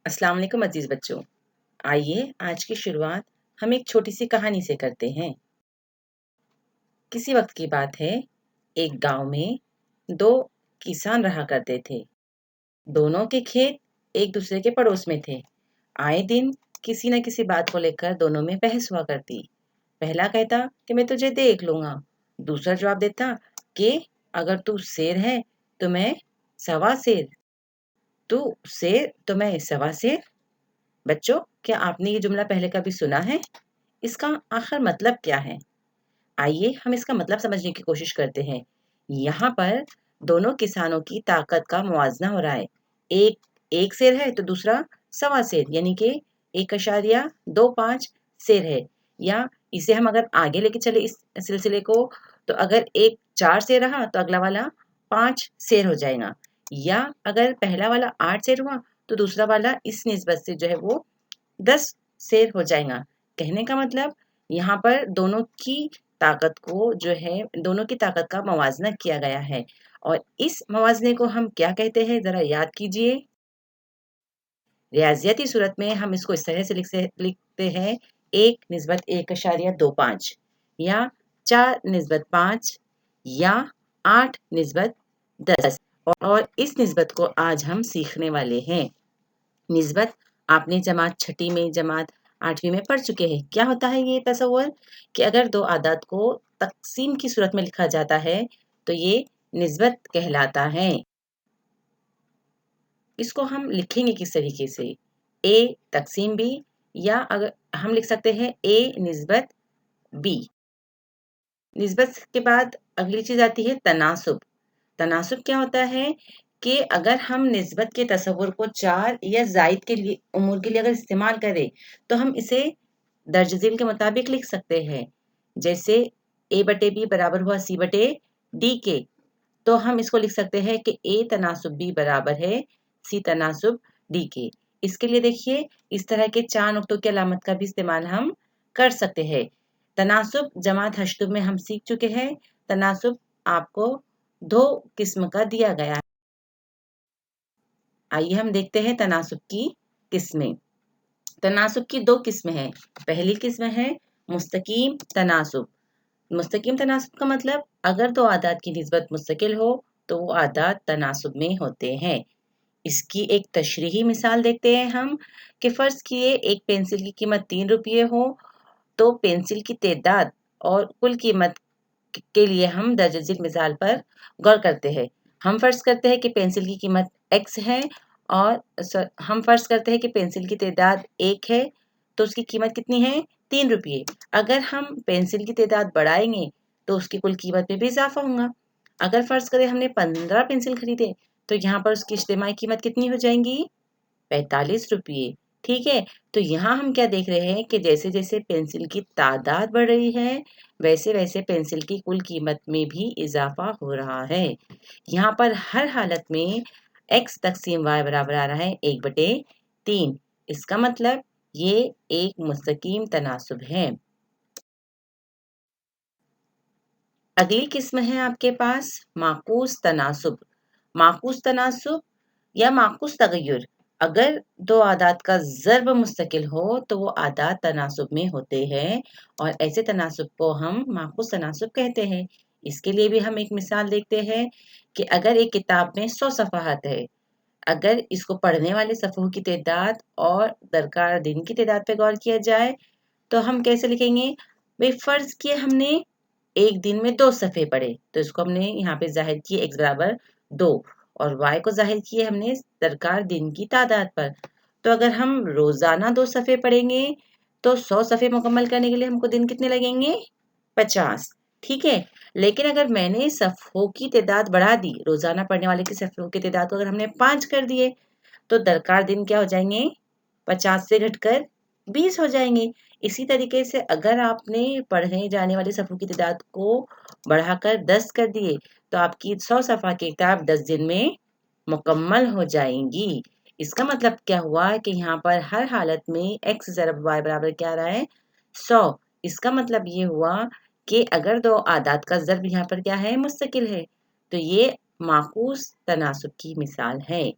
अस्सलाम वालेकुम अजीज बच्चों। आइए आज की शुरुआत हम एक छोटी सी कहानी से करते हैं। किसी वक्त की बात है, एक गांव में दो किसान रहा करते थे। दोनों के खेत एक दूसरे के पड़ोस में थे। आए दिन किसी न किसी बात को लेकर दोनों में बहस हुआ करती। पहला कहता कि मैं तुझे देख लूंगा। दूसरा जवाब देता कि अगर तू शेर है तो मैं सवा शेर, तू शेर तो मैं सवा शेर। बच्चों, क्या आपने ये जुमला पहले कभी सुना है? इसका आखिर मतलब क्या है? आइए हम इसका मतलब समझने की कोशिश करते हैं। यहाँ पर दोनों किसानों की ताकत का मुआवजा हो रहा है। एक एक शेर है तो दूसरा सवा शेर, यानी कि 1.25 शेर है। या इसे हम अगर आगे लेके चले इस सिलसिले को, तो अगर एक 4 शेर रहा तो अगला वाला 5 शेर हो जाएगा। या अगर पहला वाला 8 शेर हुआ तो दूसरा वाला इस निस्बत से जो है वो 10 शेर हो जाएगा। कहने का मतलब यहाँ पर दोनों की ताकत का मवाजना किया गया है। और इस मवाजने को हम क्या कहते हैं, जरा याद कीजिए। रियाजियती सूरत में हम इसको इस तरह से लिखते हैं, 1:1.25 या 4:5 या 8:10। और इस निस्बत को आज हम सीखने वाले हैं। निस्बत आपने जमात छठी में, जमात 8वीं में पढ़ चुके हैं। क्या होता है ये तसव्वुर कि अगर दो आदात को तक़सीम की सूरत में लिखा जाता है तो ये निस्बत कहलाता है। इसको हम लिखेंगे किस तरीके से? ए तक़सीम बी, या अगर हम लिख सकते हैं ए निस्बत बी। निस्बत के बाद अगली चीज आती है तनासुब। तनासुब क्या होता है कि अगर हम निस्बत के तसव्वुर को 4 या ज़ायद के लिए उमूर के लिए अगर इस्तेमाल करें तो हम इसे दर्ज झेल के मुताबिक लिख सकते हैं। जैसे A/B बराबर हुआ C/D के, तो हम इसको लिख सकते हैं कि A तनासुब B बराबर है C तनासुब D के। इसके लिए देखिए, इस तरह के 4 नुक्तों की अलामत का भी इस्तेमाल हम कर सकते हैं। तनासुब जमात हश्तुब में हम सीख चुके हैं। तनासुब आपको 2 किस्म का दिया गया है। आइए हम देखते हैं तनासुब की किस्में। तनासुब की 2 किस्में हैं। पहली किस्म है मुस्तकीम तनासुब। मुस्तकीम तनासुब का मतलब अगर दो आदात की निस्बत मुस्तकिल हो तो वो आदात तनासुब में होते हैं। इसकी एक तशरीही मिसाल देखते हैं हम, कि फर्ज किए एक पेंसिल की कीमत 3 रुपये हो, तो पेंसिल की तादाद और कुल कीमत के लिए हम दर्ज झेल मिसाल पर गौर करते हैं। हम फर्ज करते हैं कि पेंसिल की कीमत x है और हम फर्ज करते हैं कि पेंसिल की तादाद 1 है, तो उसकी कीमत कितनी है? 3 रुपये। अगर हम पेंसिल की तादाद बढ़ाएंगे तो उसकी कुल कीमत में भी इजाफा होगा। अगर फर्ज करें हमने 15 पेंसिल खरीदे तो यहाँ पर उसकी इज्तिमाई कीमत कितनी हो जाएंगी? 45 रुपये। ठीक है, तो यहाँ हम क्या देख रहे हैं कि जैसे जैसे पेंसिल की तादाद बढ़ रही है वैसे वैसे पेंसिल की कुल कीमत में भी इजाफा हो रहा है। यहाँ पर हर हालत में x तक़सीम y बराबर आ रहा है 1/3। इसका मतलब ये एक मुस्तकीम तनासुब है। अगली किस्म है आपके पास माकूस तनासुब। माकूस तनासुब या माकूस तगय्युर, अगर दो आदात का ज़र्ब मुस्तकिल हो तो वो आदात तनासुब में होते हैं और ऐसे तनासुब को हम माकूस तनासुब कहते हैं। इसके लिए भी हम एक मिसाल देखते हैं कि अगर एक किताब में 100 सफ़हात है, अगर इसको पढ़ने वाले सफ़हों की तादाद और दरकार दिन की तादाद पे गौर किया जाए तो हम कैसे लिखेंगे? भाई फ़र्ज़ किए हमने एक दिन में 2 सफ़े पढ़े, तो इसको हमने यहाँ पे ज़ाहिर किए x बराबर 2 और y को ज़ाहिर किए हमने दरकार दिन की तादाद पर। तो अगर हम रोज़ाना 2 सफ़े पढ़ेंगे तो 100 सफ़े मुकम्मल करने के लिए हमको दिन कितने लगेंगे? 50। ठीक है, लेकिन अगर मैंने सफ़ों की तादाद बढ़ा दी, रोज़ाना पढ़ने वाले की सफ़ों की तादाद को अगर हमने 5 कर दिए तो दरकार दिन क्या हो जाएंगे? 50 से घटकर 20 हो जाएंगे। इसी तरीके से अगर आपने पढ़ने जाने वाले सफ़ों की तादाद को बढ़ाकर 10 कर दिए तो आपकी 100 सफ़ा की किताब 10 दिन में मुकम्मल हो जाएंगी। इसका मतलब क्या हुआ कि यहाँ पर हर हालत में x ज़रब y बराबर क्या आ रहा है? 100। इसका मतलब ये हुआ कि अगर दो आदात का ज़र्ब यहाँ पर क्या है? मुस्तकिल है। तो ये माकूस तनासुब की मिसाल है।